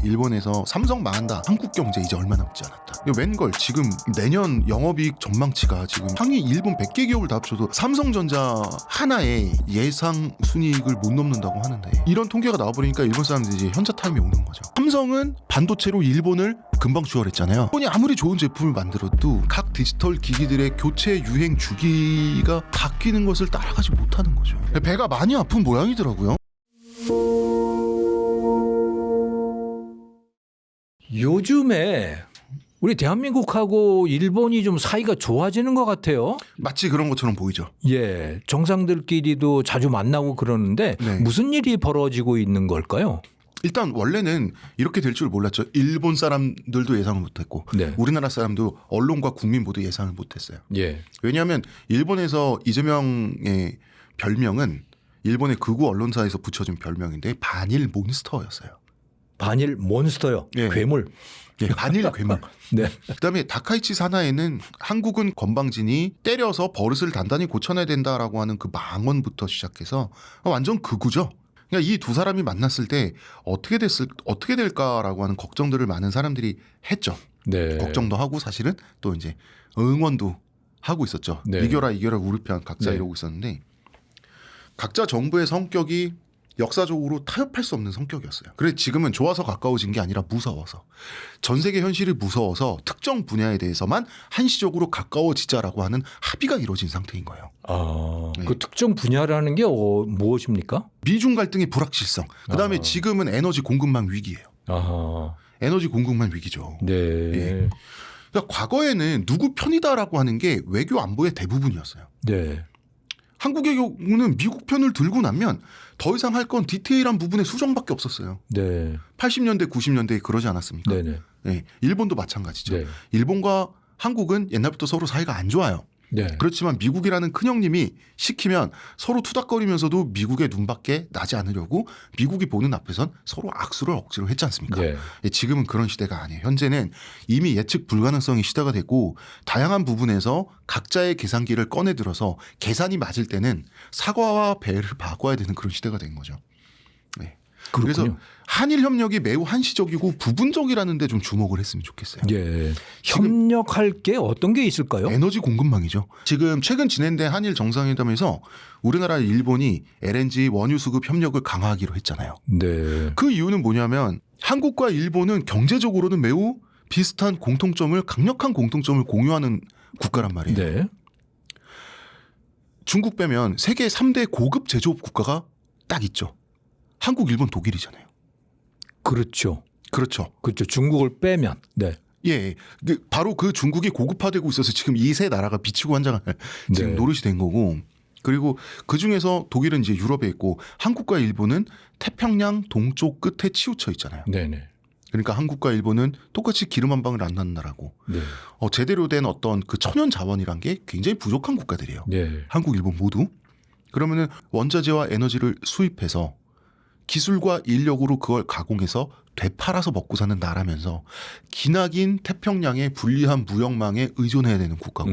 일본에서 삼성 망한다. 한국 경제 이제 얼마 남지 않았다. 웬걸 지금 내년 영업이익 전망치가 지금 상위 일본 100개 기업을 다 합쳐도 삼성전자 하나의 예상 순이익을 못 넘는다고 하는데 이런 통계가 나와버리니까 일본 사람들이 이제 현자 타임이 오는 거죠. 삼성은 반도체로 일본을 금방 추월했잖아요. 일본이 아무리 좋은 제품을 만들어도 각 디지털 기기들의 교체 유행 주기가 바뀌는 것을 따라가지 못하는 거죠. 배가 많이 아픈 모양이더라고요. 요즘에 우리 대한민국하고 일본이 좀 사이가 좋아지는 것 같아요. 마치 그런 것처럼 보이죠. 예, 정상들끼리도 자주 만나고 그러는데 네. 무슨 일이 벌어지고 있는 걸까요? 일단 원래는 이렇게 될 줄 몰랐죠. 일본 사람들도 예상을 못했고 네. 우리나라 사람도 언론과 국민 모두 예상을 못했어요. 예. 왜냐하면 일본에서 이재명의 별명은 일본의 극우 언론사에서 붙여준 별명인데 반일 몬스터였어요. 반일 몬스터요. 예. 괴물. 예, 반일 괴물. 네. 그다음에 다카이치 사나에는 한국은 건방지니 때려서 버릇을 단단히 고쳐내야 된다라고 하는 그 망언부터 시작해서 완전 극우죠. 그러니까 이 두 사람이 만났을 때 어떻게 될까라고 하는 걱정들을 많은 사람들이 했죠. 네. 걱정도 하고 사실은 또 이제 응원도 하고 있었죠. 네. 이겨라 우리 편 각자 네. 이러고 있었는데 각자 정부의 성격이 역사적으로 타협할 수 없는 성격이었어요. 그래서 지금은 좋아서 가까워진 게 아니라 무서워서 전 세계 현실이 무서워서 특정 분야에 대해서만 한시적으로 가까워지자라고 하는 합의가 이루어진 상태인 거예요. 아, 네. 그 특정 분야라는 게 무엇입니까? 미중 갈등의 불확실성. 그다음에 지금은 에너지 공급망 위기예요. 아, 에너지 공급망 위기죠. 네. 예. 그러니까 과거에는 누구 편이다라고 하는 게 외교 안보의 대부분이었어요. 네. 한국의 경우는 미국 편을 들고 나면 더 이상 할 건 디테일한 부분의 수정밖에 없었어요. 네. 80년대, 90년대에 그러지 않았습니까? 네네. 네, 일본도 마찬가지죠. 네. 일본과 한국은 옛날부터 서로 사이가 안 좋아요. 네. 그렇지만 미국이라는 큰형님이 시키면 서로 투닥거리면서도 미국의 눈밖에 나지 않으려고 미국이 보는 앞에선 서로 악수를 억지로 했지 않습니까? 네. 지금은 그런 시대가 아니에요. 현재는 이미 예측 불가능성이 시대가 됐고 다양한 부분에서 각자의 계산기를 꺼내 들어서 계산이 맞을 때는 사과와 배를 바꿔야 되는 그런 시대가 된 거죠. 네. 그렇군요. 그래서 한일 협력이 매우 한시적이고 부분적이라는 데 좀 주목을 했으면 좋겠어요. 예. 협력할 게 어떤 게 있을까요? 에너지 공급망이죠. 지금 최근 진행된 한일 정상회담에서 우리나라 일본이 LNG 원유 수급 협력을 강화하기로 했잖아요. 네. 그 이유는 뭐냐면 한국과 일본은 경제적으로는 매우 비슷한 강력한 공통점을 공유하는 국가란 말이에요. 네. 중국 빼면 세계 3대 고급 제조업 국가가 딱 있죠. 한국, 일본, 독일이잖아요. 그렇죠. 그렇죠. 그렇죠. 중국을 빼면. 네. 예, 바로 그 중국이 고급화되고 있어서 지금 이 세 나라가 비치고 환장할 지금 네. 노릇이 된 거고, 그리고 그 중에서 독일은 이제 유럽에 있고 한국과 일본은 태평양 동쪽 끝에 치우쳐 있잖아요. 네네. 그러니까 한국과 일본은 똑같이 기름 한 방울 안 나는 나라고, 네. 제대로 된 어떤 그 천연 자원이란 게 굉장히 부족한 국가들이에요. 네. 한국, 일본 모두. 그러면은 원자재와 에너지를 수입해서 기술과 인력으로 그걸 가공해서 되팔아서 먹고 사는 나라면서 기나긴 태평양의 불리한 무역망에 의존해야 되는 국가고,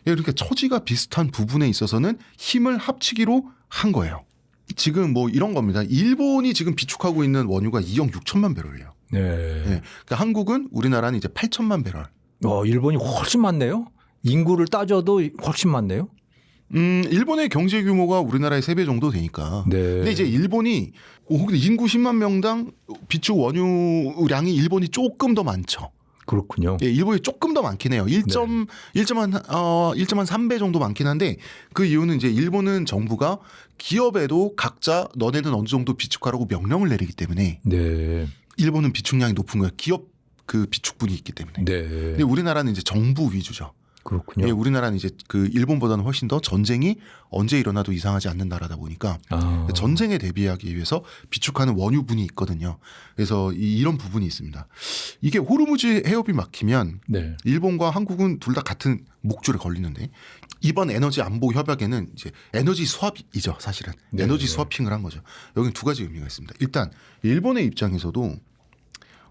그러니까 처지가 비슷한 부분에 있어서는 힘을 합치기로 한 거예요. 지금 뭐 이런 겁니다. 일본이 지금 비축하고 있는 원유가 2억 6천만 배럴이에요. 네. 예. 그러니까 한국은 우리나라는 이제 8천만 배럴. 일본이 훨씬 많네요. 인구를 따져도 훨씬 많네요. 일본의 경제 규모가 우리나라의 3배 정도 되니까. 네. 근데 이제 일본이 인구 10만 명당 비축 원유량이 일본이 조금 더 많죠. 그렇군요. 예, 일본이 조금 더 많긴 해요. 1.3배 정도 많긴 한데 그 이유는 이제 일본은 정부가 기업에도 각자 너네는 어느 정도 비축하라고 명령을 내리기 때문에 네. 일본은 비축량이 높은 거예요. 기업 그 비축분이 있기 때문에. 네. 근데 우리나라는 이제 정부 위주죠. 그렇군요. 예, 우리나라는 이제 그 일본보다는 훨씬 더 전쟁이 언제 일어나도 이상하지 않는 나라다 보니까 전쟁에 대비하기 위해서 비축하는 원유분이 있거든요. 그래서 이런 부분이 있습니다. 이게 호르무즈 해협이 막히면 네. 일본과 한국은 둘 다 같은 목줄에 걸리는데 이번 에너지 안보 협약에는 이제 에너지 수합이죠, 사실은. 네. 에너지 스와핑을 한 거죠. 여기는 두 가지 의미가 있습니다. 일단 일본의 입장에서도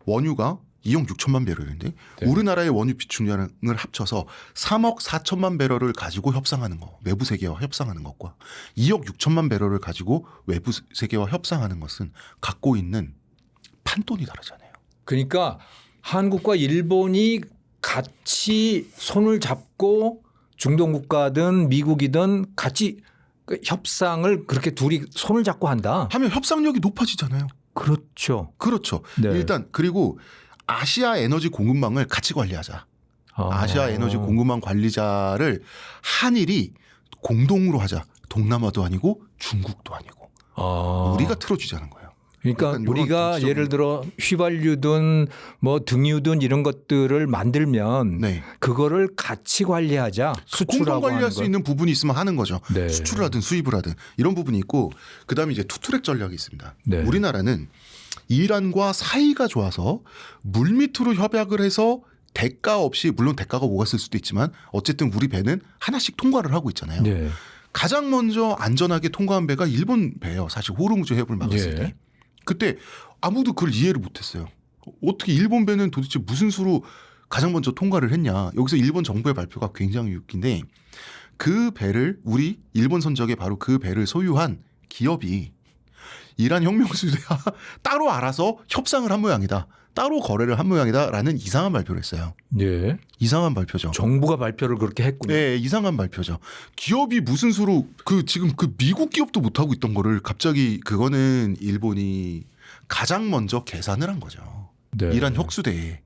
원유가 2억 6천만 배럴인데 네. 우리나라의 원유 비축량을 합쳐서 3억 4천만 배럴을 가지고 협상하는 거, 외부 세계와 협상하는 것과 2억 6천만 배럴을 가지고 외부 세계와 협상하는 것은 갖고 있는 판돈이 다르잖아요. 그러니까 한국과 일본이 같이 손을 잡고 중동 국가든 미국이든 같이 그 협상을 그렇게 둘이 손을 잡고 한다. 하면 협상력이 높아지잖아요. 그렇죠. 그렇죠. 네. 일단 그리고 아시아 에너지 공급망을 같이 관리하자. 아시아 에너지 공급망 관리자를 한일이 공동으로 하자. 동남아도 아니고 중국도 아니고 우리가 틀어주자는 거예요. 그러니까 약간 우리가 이런 예를 들어 휘발유든 뭐 등유든 이런 것들을 만들면 네. 그거를 같이 관리하자. 공동 수출하고 관리할 하는 수 걸. 있는 부분이 있으면 하는 거죠. 네. 수출을 하든 수입을 하든 이런 부분이 있고 그다음에 이제 투트랙 전략이 있습니다. 네. 우리나라는 이란과 사이가 좋아서 물밑으로 협약을 해서 대가 없이 물론 대가가 오갔을 수도 있지만 어쨌든 우리 배는 하나씩 통과를 하고 있잖아요. 네. 가장 먼저 안전하게 통과한 배가 일본 배예요. 사실 호르무즈 해협을 막았을 예. 때. 그때 아무도 그걸 이해를 못했어요. 어떻게 일본 배는 도대체 무슨 수로 가장 먼저 통과를 했냐. 여기서 일본 정부의 발표가 굉장히 웃긴데 그 배를 우리 일본 선적에 바로 그 배를 소유한 기업이 이란 혁명수대와 따로 알아서 협상을 한 모양이다. 따로 거래를 한 모양이다라는 이상한 발표를 했어요. 예. 이상한 발표죠. 정부가 발표를 그렇게 했군요. 네, 이상한 발표죠. 기업이 무슨 수로 지금 그 미국 기업도 못 하고 있던 거를 갑자기 그거는 일본이 가장 먼저 계산을 한 거죠. 네. 이란 혁수대에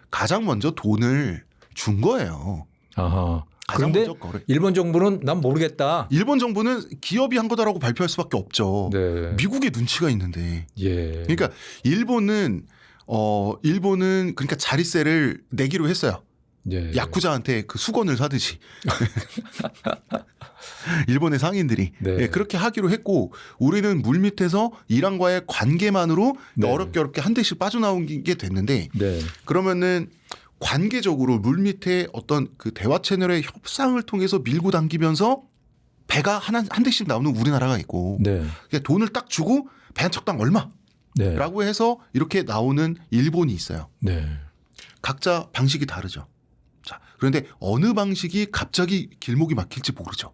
가장 먼저 돈을 준 거예요. 아하. 가장 그런데 먼저 거래. 일본 정부는 난 모르겠다. 일본 정부는 기업이 한 거다라고 발표할 수밖에 없죠. 네. 미국의 눈치가 있는데. 예. 그러니까 일본은 그러니까 자리세를 내기로 했어요. 예. 야쿠자한테 그 수건을 사듯이 일본의 상인들이 네. 예, 그렇게 하기로 했고 우리는 물밑에서 이란과의 관계만으로 네. 어렵게 한 대씩 빠져나온 게 됐는데 네. 그러면은 관계적으로 물밑에 어떤 그 대화 채널의 협상을 통해서 밀고 당기면서 배가 한 대씩 나오는 우리나라가 있고 네. 그러니까 돈을 딱 주고 배 한 척당 얼마라고 네. 해서 이렇게 나오는 일본이 있어요. 네. 각자 방식이 다르죠. 자, 그런데 어느 방식이 갑자기 길목이 막힐지 모르죠.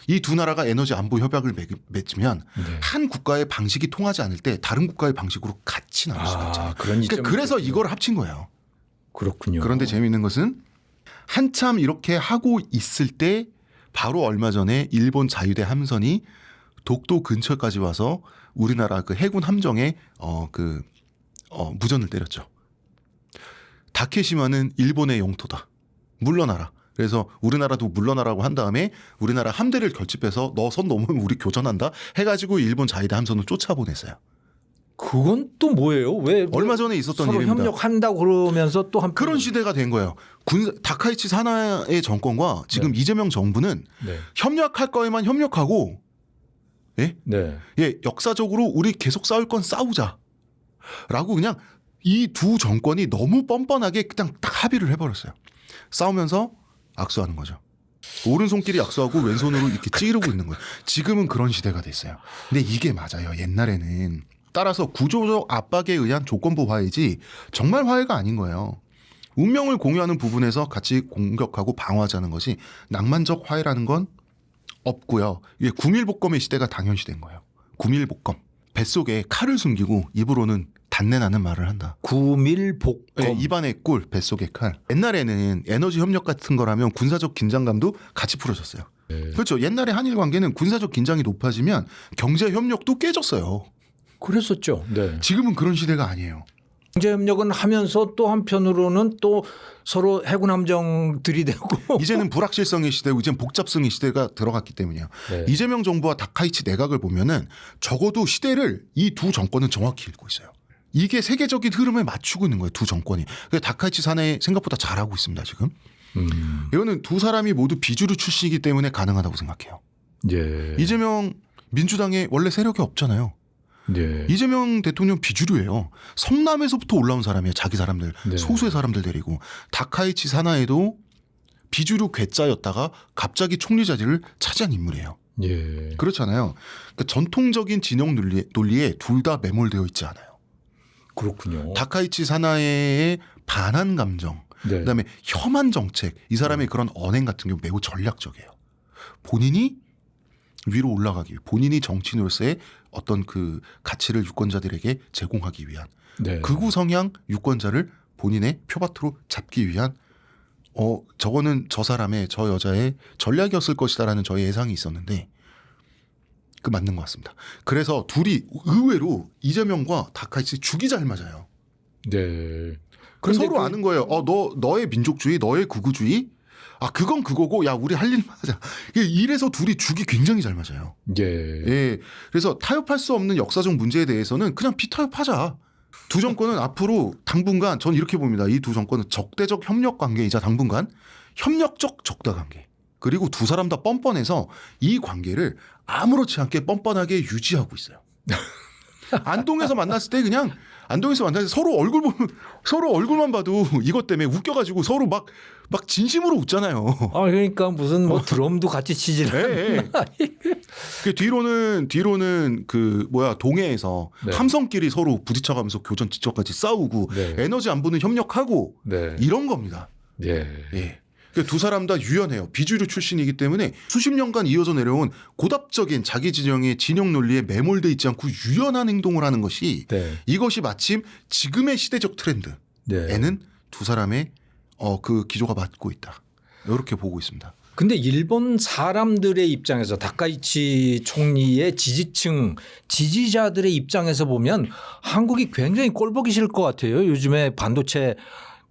이 두 나라가 에너지 안보 협약을 맺으면 네. 한 국가의 방식이 통하지 않을 때 다른 국가의 방식으로 같이 나올 수가 있잖아요. 그런 그러니까 그래서 이걸 합친 거예요. 그렇군요. 그런데 재미있는 것은 한참 이렇게 하고 있을 때 바로 얼마 전에 일본 자유대 함선이 독도 근처까지 와서 우리나라 그 해군 함정에 무전을 때렸죠. 다케시마는 일본의 영토다. 물러나라. 그래서 우리나라도 물러나라고 한 다음에 우리나라 함대를 결집해서 너 선 넘으면 우리 교전한다 해가지고 일본 자위대 함선을 쫓아보냈어요. 그건 또 뭐예요? 왜 얼마 전에 있었던 서로 일입니다. 협력한다고 그러면서 또 한 그런 시대가 된 거예요. 다카이치 사나의 정권과 지금 이재명 정부는 네. 협력할 거에만 협력하고 예? 네. 예, 역사적으로 우리 계속 싸울 건 싸우자 라고 그냥 이 두 정권이 너무 뻔뻔하게 그냥 딱 합의를 해버렸어요. 싸우면서 악수하는 거죠. 오른손끼리 악수하고 왼손으로 이렇게 찌르고 있는 거예요. 지금은 그런 시대가 됐어요. 근데 이게 맞아요. 옛날에는. 따라서 구조적 압박에 의한 조건부 화해지 정말 화해가 아닌 거예요. 운명을 공유하는 부분에서 같이 공격하고 방어하자는 것이 낭만적 화해라는 건 없고요. 이게 구밀복검의 시대가 당연시된 거예요. 구밀복검. 뱃속에 칼을 숨기고 입으로는 단내나는 말을 한다. 구밀복검. 네, 입안에 꿀, 뱃속에 칼. 옛날에는 에너지 협력 같은 거라면 군사적 긴장감도 같이 풀어졌어요. 네. 그렇죠. 옛날에 한일 관계는 군사적 긴장이 높아지면 경제 협력도 깨졌어요. 그랬었죠. 네. 지금은 그런 시대가 아니에요. 경제협력은 하면서 또 한편으로는 또 서로 해군 함정 들이대고 이제는 불확실성의 시대고 이제는 복잡성의 시대가 들어갔기 때문이에요. 네. 이재명 정부와 다카이치 내각을 보면은 적어도 시대를 이 두 정권은 정확히 읽고 있어요. 이게 세계적인 흐름에 맞추고 있는 거예요. 두 정권이. 다카이치 사내 생각보다 잘하고 있습니다. 지금. 이거는 두 사람이 모두 비주류 출신이기 때문에 가능하다고 생각해요. 예. 이재명 민주당에 원래 세력이 없잖아요. 예. 이재명 대통령 비주류예요. 성남에서부터 올라온 사람이에요. 자기 사람들. 네. 소수의 사람들 데리고. 다카이치 사나에도 비주류 괴짜였다가 갑자기 총리 자리를 차지한 인물이에요. 예. 그렇잖아요. 그러니까 전통적인 진영 논리에 둘 다 매몰되어 있지 않아요. 그렇군요. 다카이치 사나에의 반한 감정, 네. 그다음에 혐한 정책, 이 사람의 그런 언행 같은 경우 매우 전략적이에요. 본인이 위로 올라가기 위해 본인이 정치인으로서의 어떤 그 가치를 유권자들에게 제공하기 위한 네. 극우 성향 유권자를 본인의 표밭으로 잡기 위한 저거는 저 사람의 저 여자의 전략이었을 것이다라는 저의 예상이 있었는데 그 맞는 것 같습니다. 그래서 둘이 의외로 이재명과 다카이치 죽이 잘 맞아요. 네. 그 서로 아는 거예요. 너의 민족주의, 너의 극우주의, 그건 그거고, 야 우리 할 일만 하자. 이래서 둘이 죽이 굉장히 잘 맞아요. 예. 예. 그래서 타협할 수 없는 역사적 문제에 대해서는 그냥 비타협하자. 두 정권은 앞으로 당분간 전 이렇게 봅니다. 이 두 정권은 적대적 협력 관계이자 당분간 협력적 적대 관계. 그리고 두 사람 다 뻔뻔해서 이 관계를 아무렇지 않게 뻔뻔하게 유지하고 있어요. 안동에서 만났을 때 그냥 안동에서 만났을 때 서로 얼굴 보면 서로 얼굴만 봐도 이것 때문에 웃겨가지고 서로 막 진심으로 웃잖아요. 그러니까 무슨 뭐 드럼도 같이 치지를. 그 뒤로는 그 동해에서 네. 함성끼리 서로 부딪혀가면서 교전 직전까지 싸우고 네. 에너지 안보는 협력하고 네. 이런 겁니다. 예. 예. 두 사람 다 유연해요. 비주류 출신이기 때문에 수십 년간 이어져 내려온 고답적인 자기 진영의 진영 논리에 매몰돼 있지 않고 유연한 행동을 하는 것이 네. 이것이 마침 지금의 시대적 트렌드에는 네. 두 사람의 그 기조가 맞고 있다. 이렇게 보고 있습니다. 근데 일본 사람들의 입장에서 다카이치 총리의 지지층 지지자들의 입장에서 보면 한국이 굉장히 꼴보기 싫을 것 같아요. 요즘에 반도체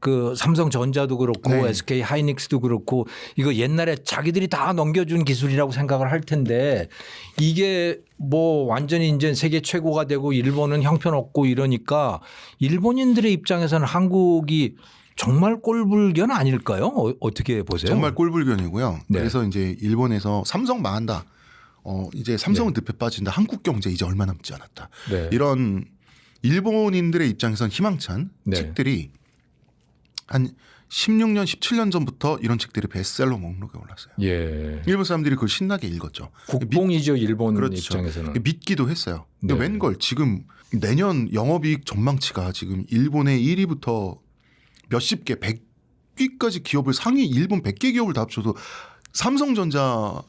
그 삼성전자도 그렇고 네. SK 하이닉스도 그렇고 이거 옛날에 자기들이 다 넘겨준 기술이라고 생각을 할 텐데 이게 뭐 완전히 이제 세계 최고가 되고 일본은 형편없고 이러니까 일본인들의 입장에서는 한국이 정말 꼴불견 아닐까요? 어떻게 보세요? 정말 꼴불견이고요. 네. 그래서 이제 일본에서 삼성 망한다. 이제 삼성은 늪에 빠진다. 한국 경제 이제 얼마 남지 않았다. 네. 이런 일본인들의 입장에선 희망찬 네. 책들이 한 16년, 17년 전부터 이런 책들이 베스트셀러 목록에 올랐어요. 예. 일본 사람들이 그걸 신나게 읽었죠. 국뽕이죠 일본 그렇죠. 입장에서는. 믿기도 했어요. 네. 웬걸 지금 내년 영업이익 전망치가 지금 일본의 1위부터 몇십 개, 100위까지 기업을 상위 일본 100개 기업을 다 합쳐도 삼성전자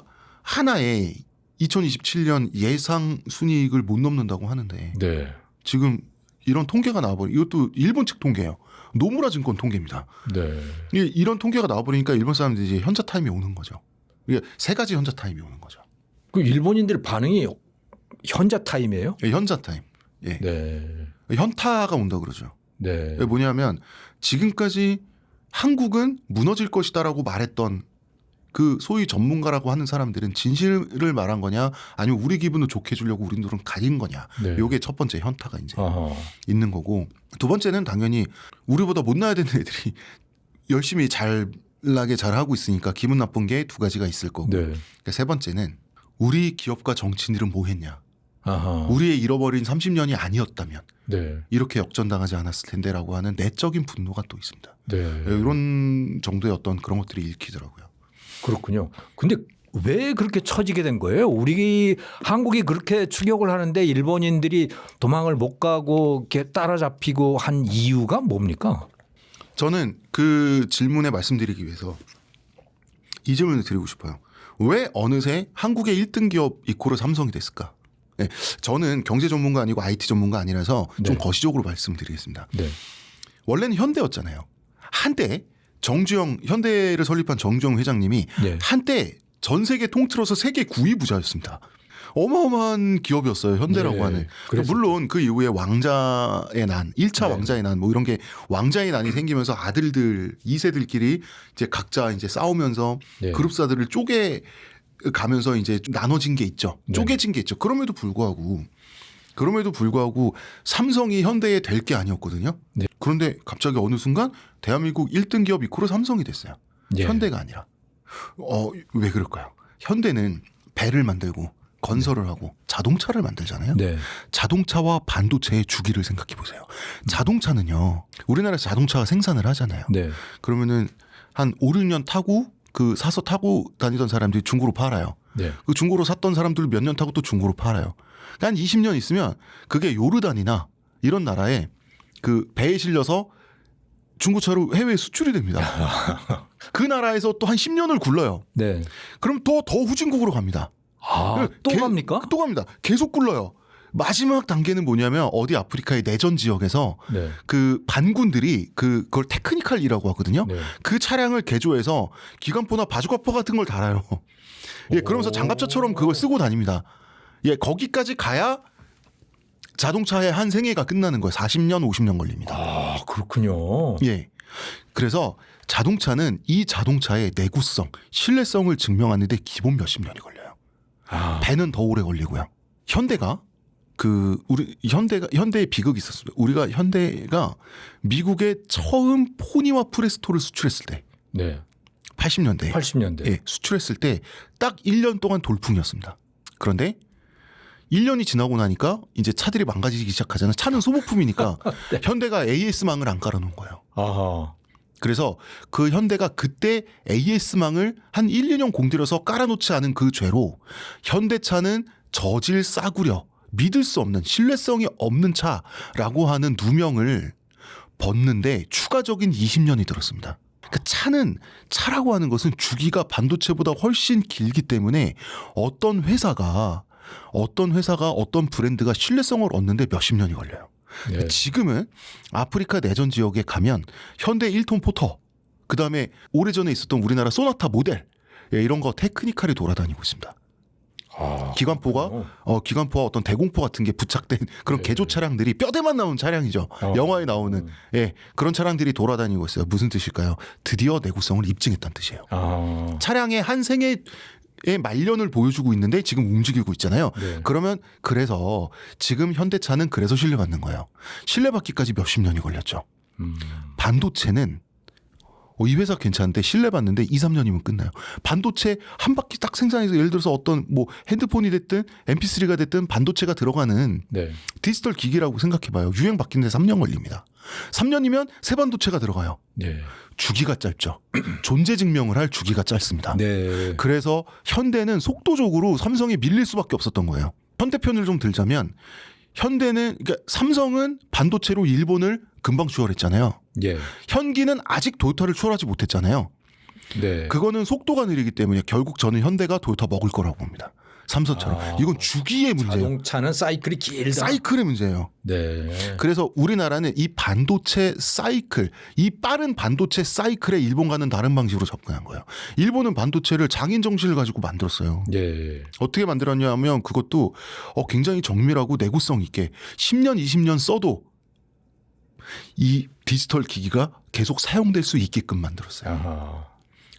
하나에 2027년 예상 순이익을 못 넘는다고 하는데 네. 지금 이런 통계가 나와버리 이것도 일본 측 통계예요. 노무라 증권 통계입니다. 네. 이런 통계가 나와버리니까 일본 사람들이 이제 현자 타임이 오는 거죠. 이게 세 가지 현자 타임이 오는 거죠. 그 일본인들 반응이 현자 타임이에요? 예, 현자 타임. 예. 네. 현타가 온다 그러죠. 네. 뭐냐면 지금까지 한국은 무너질 것이다라고 말했던 그 소위 전문가라고 하는 사람들은 진실을 말한 거냐 아니면 우리 기분을 좋게 해주려고 우리들은 가린 거냐. 네. 요게 첫 번째 현타가 이제 아하. 있는 거고 두 번째는 당연히 우리보다 못나야 되는 애들이 열심히 잘나게 잘하고 있으니까 기분 나쁜 게 두 가지가 있을 거고 네. 세 번째는 우리 기업과 정치인들은 뭐 했냐. 아하. 우리의 잃어버린 30년이 아니었다면 네. 이렇게 역전당하지 않았을 텐데라고 하는 내적인 분노가 또 있습니다. 네. 이런 정도의 어떤 그런 것들이 읽히더라고요. 그렇군요. 근데 왜 그렇게 처지게 된 거예요? 우리 한국이 그렇게 추격을 하는데 일본인들이 도망을 못 가고 이렇게 따라잡히고 한 이유가 뭡니까? 저는 그 질문에 말씀드리기 위해서 이 질문을 드리고 싶어요. 왜 어느새 한국의 1등 기업 이코르 삼성이 됐을까? 네, 저는 경제 전문가 아니고 IT 전문가 아니라서 좀 네. 거시적으로 말씀드리겠습니다. 네. 원래는 현대였잖아요. 한때 정주영 현대를 설립한 정주영 회장님이 네. 한때 전 세계 통틀어서 세계 9위 부자였습니다. 어마어마한 기업이었어요. 현대라고 네, 하는. 그랬었죠. 물론 그 이후에 왕자의 난, 1차 네. 왕자의 난 뭐 이런 게 왕자의 난이 생기면서 아들들 2세들끼리 이제 각자 이제 싸우면서 네. 그룹사들을 쪼개 가면서 이제 나눠진 게 있죠. 네. 쪼개진 게 있죠. 그럼에도 불구하고 삼성이 현대에 될 게 아니었거든요. 네. 그런데 갑자기 어느 순간 대한민국 1등 기업 이코르 삼성이 됐어요. 네. 현대가 아니라. 왜 그럴까요? 현대는 배를 만들고 건설을 하고 자동차를 만들잖아요. 네. 자동차와 반도체의 주기를 생각해 보세요. 자동차는요. 우리나라에서 자동차가 생산을 하잖아요. 네. 그러면은 한 5, 6년 타고 사서 타고 다니던 사람들이 중고로 팔아요. 네. 그 중고로 샀던 사람들 몇 년 타고 또 중고로 팔아요. 그러니까 한 20년 있으면 그게 요르단이나 이런 나라에 그 배에 실려서 중고차로 해외에 수출이 됩니다. 그 나라에서 또 한 10년을 굴러요. 네. 그럼 또 더 후진국으로 갑니다. 또 개- 갑니까? 또 갑니다. 계속 굴러요. 마지막 단계는 뭐냐면 어디 아프리카의 내전 지역에서 네. 그 반군들이 그걸 테크니컬이라고 하거든요. 네. 그 차량을 개조해서 기관포나 바주카포 같은 걸 달아요. 예, 그러면서 장갑차처럼 그걸 쓰고 다닙니다. 예, 거기까지 가야 자동차의 한 생애가 끝나는 거예요. 40년, 50년 걸립니다. 아, 그렇군요. 예. 그래서 자동차는 이 자동차의 내구성, 신뢰성을 증명하는데 기본 몇십 년이 걸려요. 아, 배는 더 오래 걸리고요. 현대가 현대의 비극이 있었습니다. 우리가 현대가 미국에 처음 포니와 프레스토를 수출했을 때 네. 80년대 80년대. 예, 수출했을 때 딱 1년 동안 돌풍이었습니다. 그런데 1년이 지나고 나니까 이제 차들이 망가지기 시작하잖아요. 차는 소모품이니까 네. 현대가 AS망을 안 깔아놓은 거예요. 아하. 그래서 그 현대가 그때 AS망을 한 1, 2년 공들여서 깔아놓지 않은 그 죄로 현대차는 저질 싸구려, 믿을 수 없는, 신뢰성이 없는 차라고 하는 누명을 벗는데 추가적인 20년이 들었습니다. 그 차라고 하는 것은 주기가 반도체보다 훨씬 길기 때문에 어떤 회사가 어떤 브랜드가 신뢰성을 얻는데 몇십 년이 걸려요. 네. 지금은 아프리카 내전 지역에 가면 현대 1톤 포터, 그다음에 오래전에 있었던 우리나라 소나타 모델, 예, 이런 거 테크니컬이 돌아다니고 있습니다. 아, 기관포가 기관포와 어떤 대공포 같은 게 부착된 그런 네. 개조 차량들이 뼈대만 나온 차량이죠. 영화에 나오는 예, 그런 차량들이 돌아다니고 있어요. 무슨 뜻일까요? 드디어 내구성을 입증했다는 뜻이에요. 아, 차량의 한 생애의 말년을 보여주고 있는데 지금 움직이고 있잖아요. 네. 그래서 지금 현대차는 그래서 신뢰받는 거예요. 신뢰받기까지 몇십 년이 걸렸죠. 반도체는 이 회사 괜찮은데 신뢰받는데 2, 3년이면 끝나요. 반도체 한 바퀴 딱 생산해서 예를 들어서 어떤 뭐 핸드폰이 됐든 MP3가 됐든 반도체가 들어가는 네. 디지털 기기라고 생각해봐요. 유행 바뀌는데 3년 걸립니다. 3년이면 새 반도체가 들어가요. 네. 주기가 짧죠. 존재 증명을 할 주기가 짧습니다. 네. 그래서 현대는 속도적으로 삼성에 밀릴 수밖에 없었던 거예요. 현대편을 좀 들자면 그러니까 삼성은 반도체로 일본을 금방 추월했잖아요. 예. 현기는 아직 도요타를 추월하지 못했잖아요. 네. 그거는 속도가 느리기 때문에 결국 저는 현대가 도요타 먹을 거라고 봅니다. 삼성처럼. 아, 이건 주기의 문제예요. 자동차는 사이클이 길다. 사이클의 문제예요. 네. 그래서 우리나라는 이 반도체 사이클, 이 빠른 반도체 사이클에 일본과는 다른 방식으로 접근한 거예요. 일본은 반도체를 장인 정신을 가지고 만들었어요. 예. 어떻게 만들었냐면 그것도 굉장히 정밀하고 내구성 있게 10년, 20년 써도 이 디지털 기기가 계속 사용될 수 있게끔 만들었어요. 아하.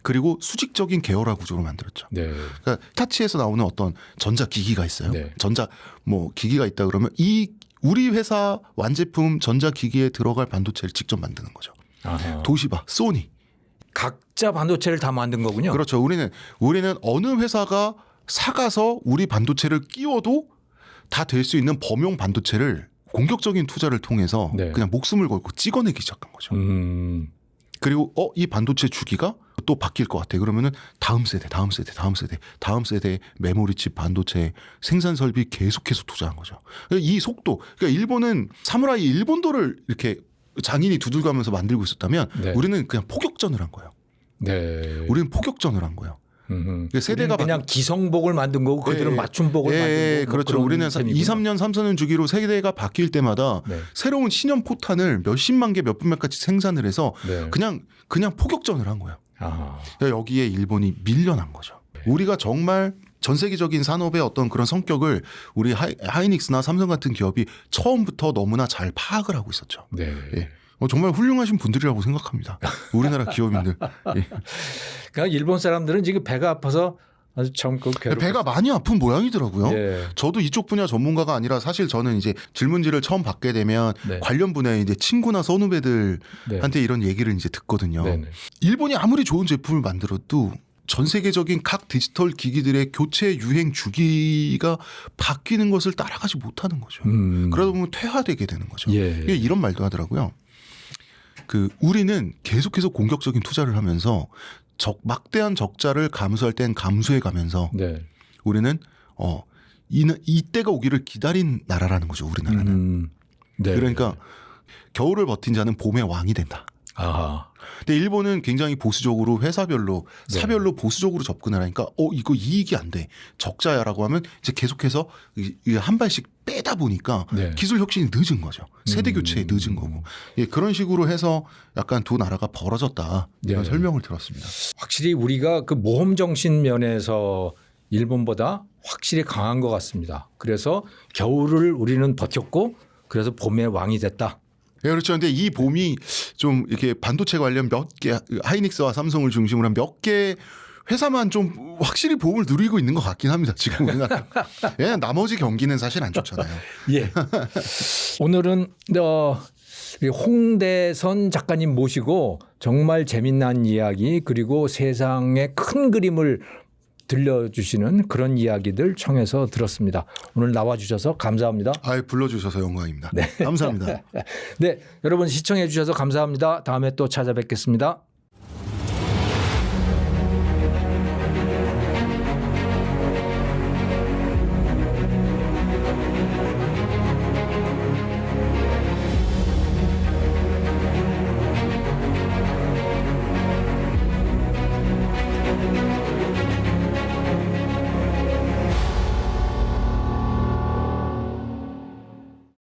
그리고 수직적인 계열화 구조로 만들었죠. 네. 그러니까 타치에서 나오는 어떤 전자 기기가 있어요. 네. 전자 기기가 있다 그러면 이 우리 회사 완제품 전자 기기에 들어갈 반도체를 직접 만드는 거죠. 아하. 도시바, 소니. 각자 반도체를 다 만든 거군요. 그렇죠. 우리는 어느 회사가 사가서 우리 반도체를 끼워도 다 될 수 있는 범용 반도체를 공격적인 투자를 통해서 네. 그냥 목숨을 걸고 찍어내기 시작한 거죠. 그리고 이 반도체 주기가 또 바뀔 것 같아. 그러면은 다음 세대 메모리칩 반도체 생산 설비 계속해서 투자한 거죠. 이 속도. 그러니까 일본은 사무라이 일본도를 이렇게 장인이 두들가면서 만들고 있었다면 네. 우리는 그냥 포격전을 한 거예요. 네. 우리는 포격전을 한 거예요. 세대가 그냥 기성복을 만든 거고 그들은 맞춤복을 만든 거고. 그렇죠. 우리는 2, 3년, 3, 4년 주기로 세대가 바뀔 때마다 네. 새로운 신형 포탄을 몇십만 개, 몇백만 가지 생산을 해서 네. 그냥 포격전을 한 거예요. 아하. 여기에 일본이 밀려난 거죠. 우리가 정말 전 세계적인 산업의 어떤 그런 성격을 우리 하이닉스나 삼성 같은 기업이 처음부터 너무나 잘 파악을 하고 있었죠. 네. 예. 정말 훌륭하신 분들이라고 생각합니다. 우리나라 기업인들. 예. 그러니까 일본 사람들은 지금 배가 아파서 아주 참 배가 많이 아픈 모양이더라고요. 예. 저도 이쪽 분야 전문가가 아니라 사실 저는 이제 질문지를 처음 받게 되면 네. 관련 분야의 이제 친구나 선후배들한테 네. 이런 얘기를 이제 듣거든요. 네네. 일본이 아무리 좋은 제품을 만들어도 전 세계적인 각 디지털 기기들의 교체 유행 주기가 바뀌는 것을 따라가지 못하는 거죠. 그러다 보면 퇴화되게 되는 거죠. 예. 이런 말도 하더라고요. 우리는 계속해서 공격적인 투자를 하면서 막대한 적자를 감수할 땐 감수해 가면서 네. 우리는 이때가 오기를 기다린 나라라는 거죠. 우리나라는. 네. 그러니까 겨울을 버틴 자는 봄의 왕이 된다. 아, 근데 일본은 굉장히 보수적으로 회사별로 네. 사별로 보수적으로 접근을 하니까 이거 이익이 안 돼. 적자야라고 하면 이제 계속해서 한 발씩 빼다 보니까 네. 기술 혁신이 늦은 거죠. 세대 교체에 늦은 거고. 예, 그런 식으로 해서 약간 두 나라가 벌어졌다. 이런 네. 설명을 들었습니다. 확실히 우리가 그 모험 정신 면에서 일본보다 확실히 강한 것 같습니다. 그래서 겨울을 우리는 버텼고 그래서 봄의 왕이 됐다. 예, 그렇죠. 근데 이 봄이 좀 이렇게 반도체 관련 몇 개, 하이닉스와 삼성을 중심으로 한 몇 개 회사만 좀 확실히 봄을 누리고 있는 것 같긴 합니다. 지금 우리나라. 예, 나머지 경기는 사실 안 좋잖아요. 예. 오늘은 이 홍대선 작가님 모시고 정말 재미난 이야기 그리고 세상의 큰 그림을 들려주시는 그런 이야기들 청해서 들었습니다. 오늘 나와주셔서 감사합니다. 불러주셔서 영광입니다. 감사합니다. 네, 여러분 시청해 주셔서 감사합니다. 다음에 또 찾아뵙겠습니다.